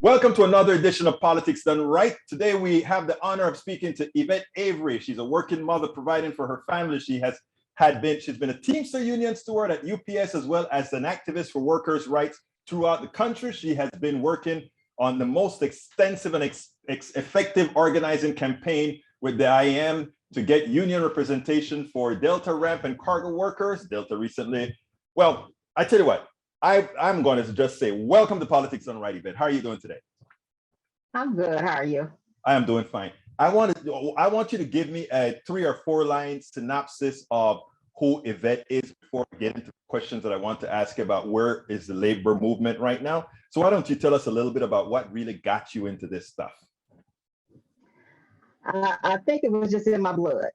Welcome to another edition of Politics Done Right. Today we have the honor of speaking to Evette Avery. She's a working mother providing for her family. She's been a Teamster Union steward at UPS as well as an activist for workers' rights throughout the country. She has been working on the most extensive and effective organizing campaign with the IAM to get union representation for Delta ramp and cargo workers. Delta recently, well, I tell you what, I'm going to just say, welcome to Politics Done Right, Evette. How are you doing today? I'm good. How are you? I am doing fine. I want you to give me a 3 or 4 line synopsis of who Evette is before we get into questions that I want to ask about where is the labor movement right now. So why don't you tell us a little bit about what really got you into this stuff? I think it was just in my blood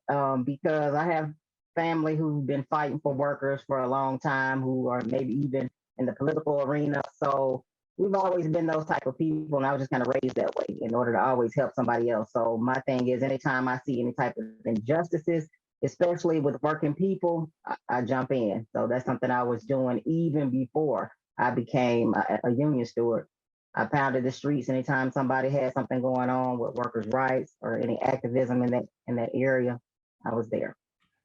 because I have family who've been fighting for workers for a long time, who are maybe even in the political arena. So we've always been those type of people, and I was just kind of raised that way in order to always help somebody else. So my thing is, anytime I see any type of injustices, especially with working people, I jump in. So that's something I was doing even before I became a union steward. I pounded the streets anytime somebody had something going on with workers' rights or any activism in that area. I was there.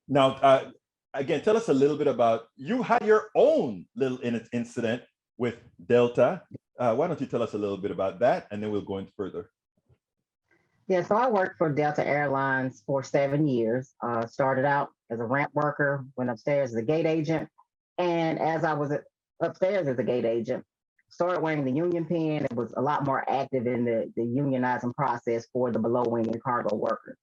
Now, again, tell us a little bit about, you had your own little incident with Delta. Why don't you tell us a little bit about that, and then we'll go into further. Yeah, so I worked for Delta Airlines for 7 years. Started out as a ramp worker, went upstairs as a gate agent, and as I was upstairs as a gate agent, started wearing the union pin. It was a lot more active in the unionizing process for the below wing and cargo workers.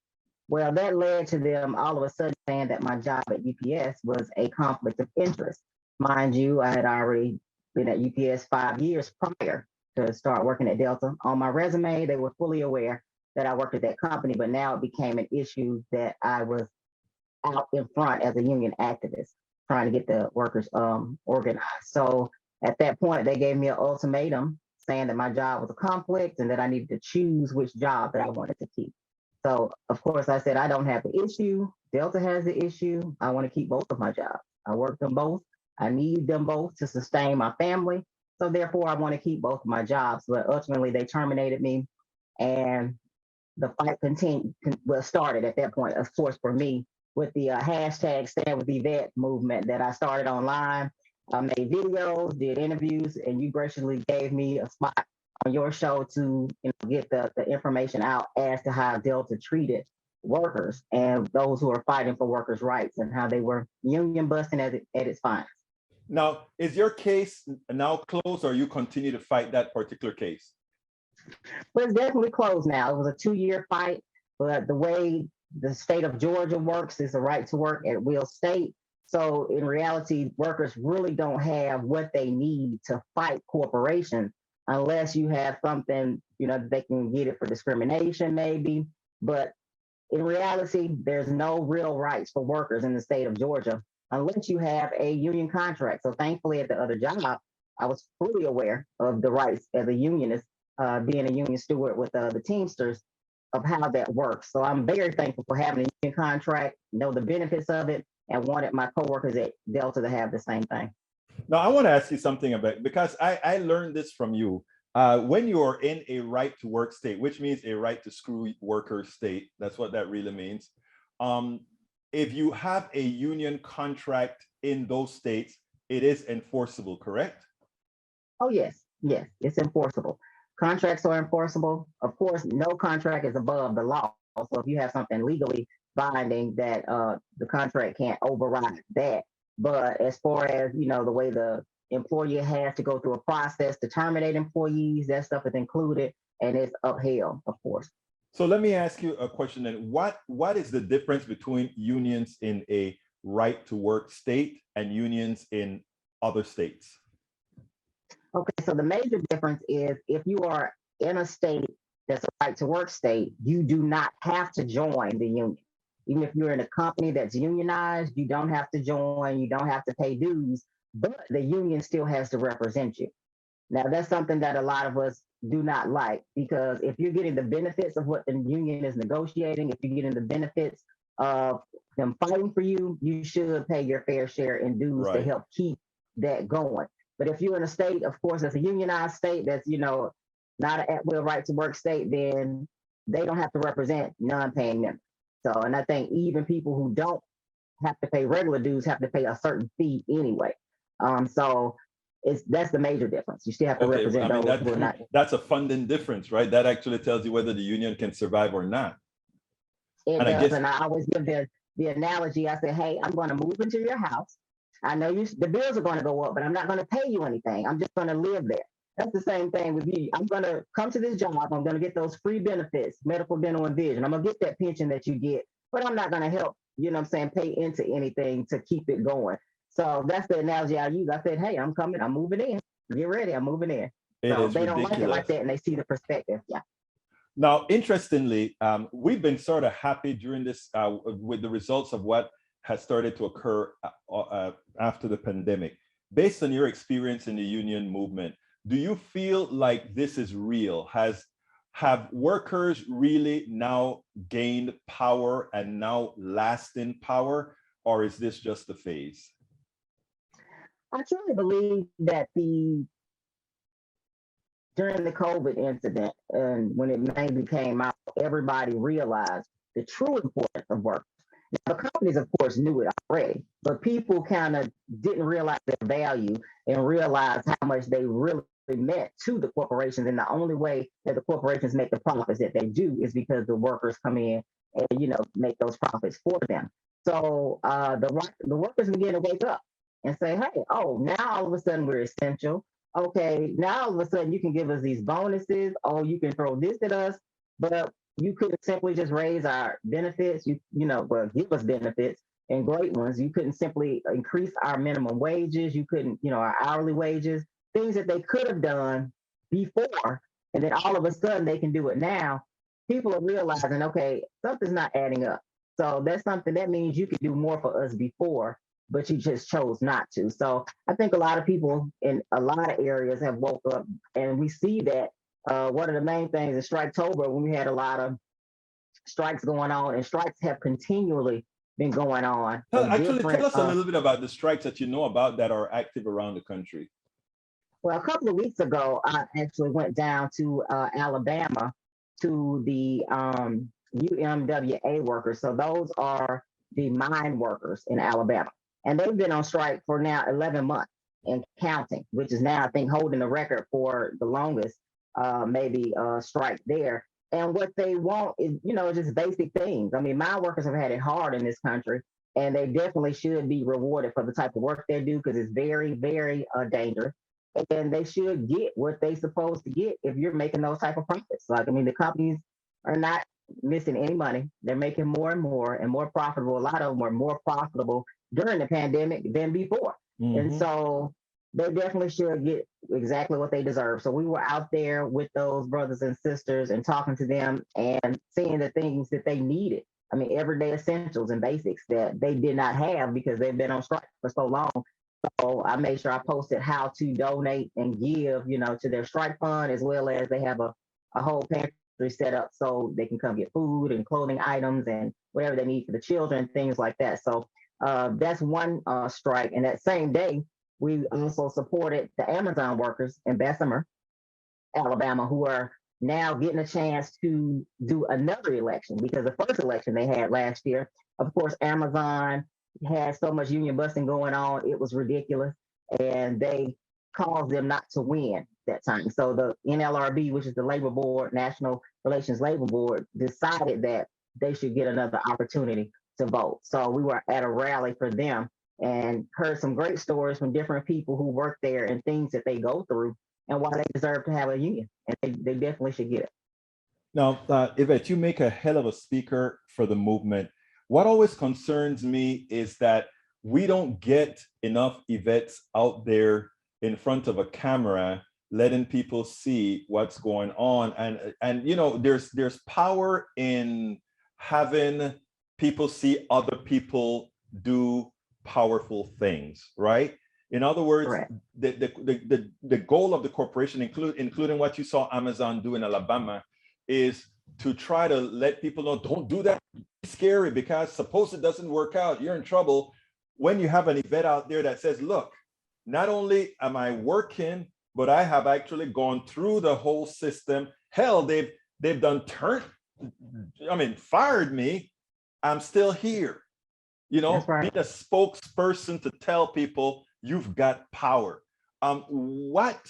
Well, that led to them all of a sudden saying that my job at UPS was a conflict of interest. Mind you, I had already been at UPS 5 years prior to start working at Delta. On my resume, they were fully aware that I worked at that company, but now it became an issue that I was out in front as a union activist, trying to get the workers organized. So at that point, they gave me an ultimatum saying that my job was a conflict and that I needed to choose which job that I wanted to keep. So of course I said, I don't have the issue. Delta has the issue. I want to keep both of my jobs. I work them both. I need them both to sustain my family. So therefore I want to keep both of my jobs. But ultimately they terminated me, and the fight started at that point, of course, for me, with the hashtag Stand With Evette movement that I started online. I made videos, did interviews, and you graciously gave me a spot on your show to get the information out as to how Delta treated workers and those who are fighting for workers' rights, and how they were union busting at its finest. Now, is your case now closed, or you continue to fight that particular case? But it's definitely closed now. It was a 2-year fight, but the way the state of Georgia works is the right to work at will state. So in reality, workers really don't have what they need to fight corporations unless you have something, they can get it for discrimination maybe. But in reality, there's no real rights for workers in the state of Georgia unless you have a union contract. So thankfully at the other job, I was fully aware of the rights as a unionist, being a union steward with the Teamsters, of how that works. So I'm very thankful for having a union contract, know the benefits of it, and wanted my coworkers at Delta to have the same thing. Now, I want to ask you something about, because I learned this from you. When you are in a right to work state, which means a right to screw workers state, that's what that really means. If you have a union contract in those states, it is enforceable, correct? Oh, yes, it's enforceable. Contracts are enforceable. Of course, no contract is above the law. So if you have something legally binding, that the contract can't override that. But as far as, the way the employer has to go through a process to terminate employees, that stuff is included, and it's upheld, of course. So let me ask you a question then. What is the difference between unions in a right to work state and unions in other states? Okay, so the major difference is if you are in a state that's a right to work state, you do not have to join the union. Even if you're in a company that's unionized, you don't have to join, you don't have to pay dues, but the union still has to represent you. Now, that's something that a lot of us do not like, because if you're getting the benefits of what the union is negotiating, if you're getting the benefits of them fighting for you, you should pay your fair share in dues to help keep that going. But if you're in a state, of course, that's a unionized state, that's, not an at-will right to work state, then they don't have to represent non-paying members. So, and I think even people who don't have to pay regular dues have to pay a certain fee anyway. So that's the major difference. You still have to Okay, represent I mean those who are not. that's a funding difference, right? That actually tells you whether the union can survive or not. It And I does, guess and I always give the analogy. I say, hey, I'm going to move into your house. I know the bills are going to go up, but I'm not going to pay you anything. I'm just going to live there. That's the same thing with you. I'm going to come to this job. I'm going to get those free benefits, medical, dental, and vision. I'm going to get that pension that you get, but I'm not going to help, you know what I'm saying, pay into anything to keep it going. So that's the analogy I use. I said, hey, I'm coming. I'm moving in. Get ready. I'm moving in. it So is they don't like it like ridiculous. that, and they see the perspective. Yeah. Now, interestingly, we've been sort of happy during this with the results of what has started to occur after the pandemic. Based on your experience in the union movement, do you feel like this is real? Have workers really now gained power and now lasting power, or is this just a phase? I truly believe that during the COVID incident, and when it mainly came out, everybody realized the true importance of work. Now, the companies, of course, knew it already, but people kind of didn't realize their value and realize how much they really meant to the corporations. And the only way that the corporations make the profits that they do is because the workers come in and, you know, make those profits for them. So the workers begin to wake up and say, hey, oh, now all of a sudden we're essential. Okay, now all of a sudden you can give us these bonuses. Oh, you can throw this at us, but you couldn't simply just raise our benefits. Well, give us benefits and great ones. You couldn't simply increase our minimum wages. You couldn't, our hourly wages, things that they could have done before. And then all of a sudden they can do it now. People are realizing, okay, something's not adding up. So that's something that means you could do more for us before, but you just chose not to. So I think a lot of people in a lot of areas have woke up, and we see that one of the main things is Striketober, when we had a lot of strikes going on, and strikes have continually been going on. Actually, tell us a little bit about the strikes that you know about that are active around the country. Well, a couple of weeks ago, I actually went down to Alabama to the UMWA workers. So those are the mine workers in Alabama. And they've been on strike for now 11 months and counting, which is now, I think, holding the record for the longest strike there. And what they want is, just basic things. I mean, mine workers have had it hard in this country, and they definitely should be rewarded for the type of work they do, because it's very, very dangerous. And they should get what they're supposed to get if you're making those type of profits. Like, I mean, the companies are not missing any money. They're making more and more profitable. A lot of them were more profitable during the pandemic than before. Mm-hmm. And so they definitely should get exactly what they deserve. So we were out there with those brothers and sisters and talking to them and seeing the things that they needed. I mean, everyday essentials and basics that they did not have because they've been on strike for so long. So I made sure I posted how to donate and give, to their strike fund, as well as they have a whole pantry set up so they can come get food and clothing items and whatever they need for the children, things like that. So that's one strike. And that same day, we also supported the Amazon workers in Bessemer, Alabama, who are now getting a chance to do another election, because the first election they had last year, of course, Amazon had so much union busting going on, it was ridiculous, and they caused them not to win that time. So the NLRB, which is the labor board, National Relations Labor Board, decided that they should get another opportunity to vote. So we were at a rally for them and heard some great stories from different people who work there and things that they go through and why they deserve to have a union, and they definitely should get it. Now, Evette, you make a hell of a speaker for the movement. What always concerns me is that we don't get enough Evettes out there in front of a camera, letting people see what's going on. And there's power in having people see other people do powerful things, right? In other words, right. The goal of the corporation, including what you saw Amazon do in Alabama, is to try to let people know, don't do that. It's scary, because suppose it doesn't work out, you're in trouble. When you have an Evette out there that says, look, not only am I working but I have actually gone through the whole system. Hell, they've done fired me. I'm still here. That's right. Being a spokesperson to tell people you've got power. What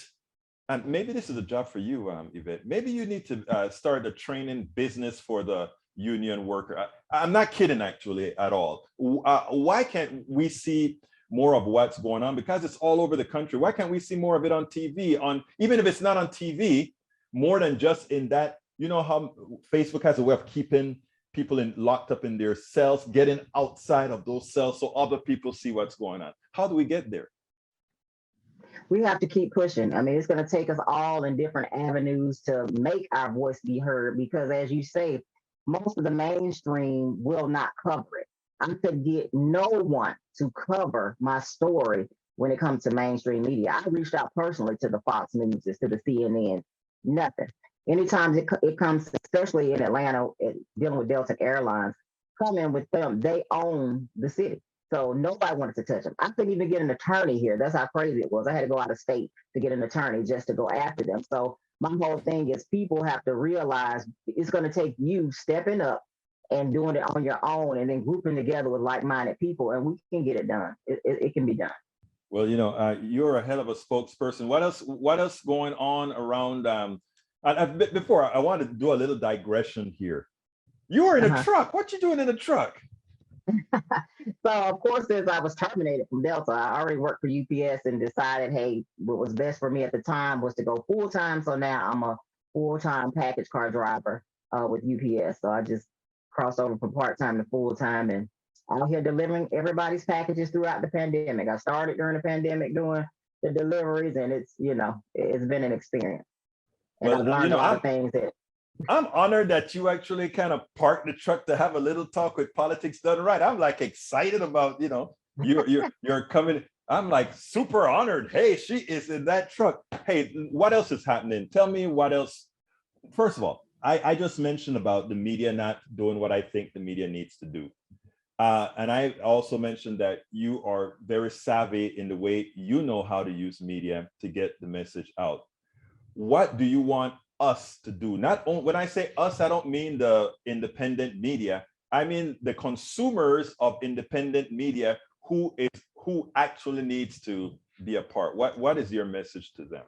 and maybe this is a job for you, Evette. Maybe you need to start a training business for the union worker. I'm not kidding, actually, at all. Why can't we see more of what's going on? Because it's all over the country. Why can't we see more of it on TV? Even if it's not on TV, more than just in that. You know how Facebook has a way of keeping people locked up in their cells, getting outside of those cells so other people see what's going on. How do we get there? We have to keep pushing. I mean, it's going to take us all in different avenues to make our voice be heard because, as you say, most of the mainstream will not cover it. I could get no one to cover my story when it comes to mainstream media. I reached out personally to the Fox News, to the CNN, nothing. Anytime it comes, especially in Atlanta, dealing with Delta Airlines, coming with them, they own the city. So nobody wanted to touch them. I couldn't even get an attorney here. That's how crazy it was. I had to go out of state to get an attorney just to go after them. So my whole thing is people have to realize it's going to take you stepping up and doing it on your own and then grouping together with like-minded people, and we can get it done. It can be done. Well, you're a hell of a spokesperson. What else? What else going on around? Before I want to do a little digression here. You were in a truck. What you doing in a truck? So of course, since I was terminated from Delta, I already worked for UPS and decided, hey, what was best for me at the time was to go full time. So now I'm a full-time package car driver with UPS. So I just crossed over from part-time to full-time and out here delivering everybody's packages throughout the pandemic. I started during the pandemic doing the deliveries, and it's been an experience. And Well, I've learned a lot of things that I'm honored that you actually kind of parked the truck to have a little talk with Politics Done Right. I'm like excited about, you're coming. I'm like super honored. Hey, she is in that truck. Hey, what else is happening? Tell me what else. First of all, I just mentioned about the media not doing what I think the media needs to do. And I also mentioned that you are very savvy in the way you know how to use media to get the message out. What do you want us to do? Not only when I say us, I don't mean the independent media. I mean the consumers of independent media who actually needs to be a part. What is your message to them?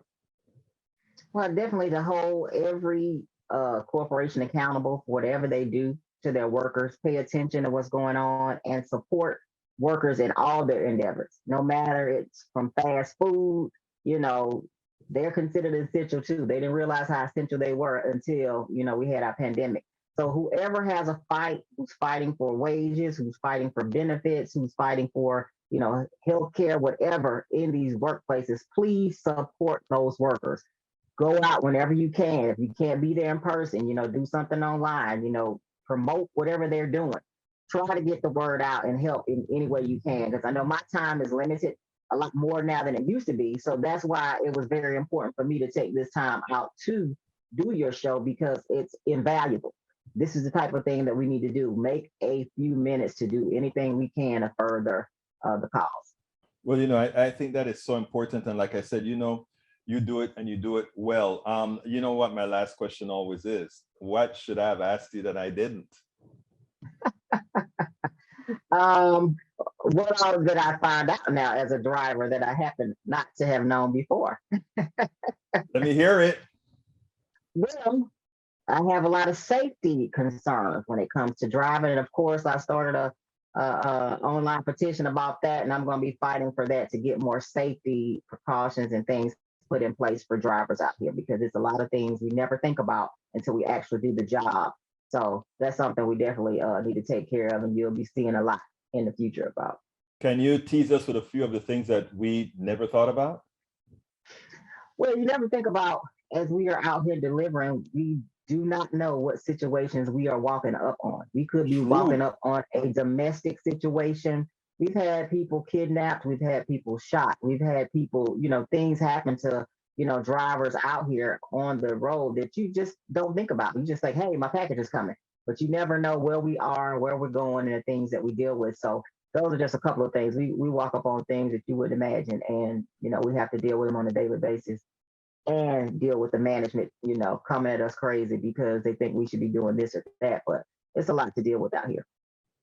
well, definitely to hold every corporation accountable for whatever they do to their workers, pay attention to what's going on, and support workers in all their endeavors, no matter it's from fast food, you know, they're considered essential too. They didn't realize how essential they were until, we had our pandemic. So whoever has a fight, who's fighting for wages, who's fighting for benefits, who's fighting for, healthcare, whatever in these workplaces, please support those workers. Go out whenever you can. If you can't be there in person, do something online, promote whatever they're doing. Try to get the word out and help in any way you can. Because I know my time is limited a lot more now than it used to be. So that's why it was very important for me to take this time out to do your show because it's invaluable. This is the type of thing that we need to do. Make a few minutes to do anything we can to further the cause. Well, I think that is so important. And like I said, you do it and you do it well. You know what my last question always is? What should I have asked you that I didn't? What all that I find out now as a driver that I happen not to have known before? Let me hear it. Well, I have a lot of safety concerns when it comes to driving, and of course, I started a online petition about that, and I'm going to be fighting for that to get more safety precautions and things put in place for drivers out here because it's a lot of things we never think about until we actually do the job. So that's something we definitely need to take care of, and you'll be seeing a lot in the future about. Can you tease us with a few of the things that we never thought about? Well, you never think about as we are out here delivering, we do not know what situations we are walking up on. We could be walking up on a domestic situation. We've had people kidnapped. We've had people shot. We've had people, things happen to, drivers out here on the road that you just don't think about. You just think, hey, my package is coming. But you never know where we are, where we're going, and the things that we deal with. So those are just a couple of things. We walk up on things that you wouldn't imagine. And, we have to deal with them on a daily basis and deal with the management, coming at us crazy because they think we should be doing this or that. But it's a lot to deal with out here.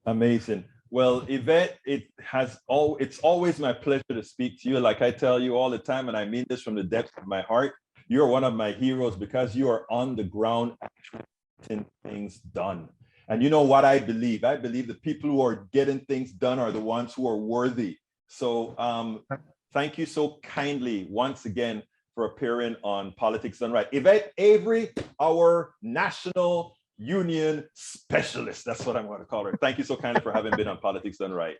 Amazing. Well, Evette, it's always my pleasure to speak to you. Like I tell you all the time, and I mean this from the depths of my heart, you're one of my heroes because you are on the ground actually getting things done. And you know what I believe? I believe the people who are getting things done are the ones who are worthy. So thank you so kindly once again for appearing on Politics Done Right. Evette Avery, our national union specialist. That's what I'm going to call her. Thank you so kindly for having been on Politics Done Right.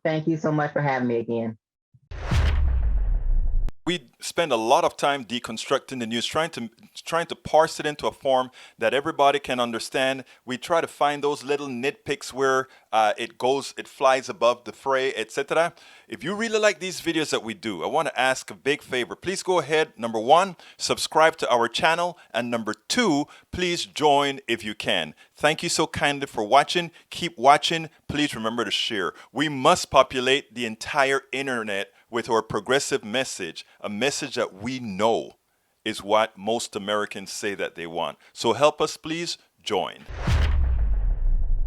Thank you so much for having me again. We spend a lot of time deconstructing the news, trying to parse it into a form that everybody can understand. We try to find those little nitpicks where it flies above the fray, etc. If you really like these videos that we do, I want to ask a big favor. Please go ahead, number one, subscribe to our channel, and number two, please join if you can. Thank you so kindly for watching. Keep watching. Please remember to share. We must populate the entire internet with our progressive message, a message that we know is what most Americans say that they want. So help us, please join.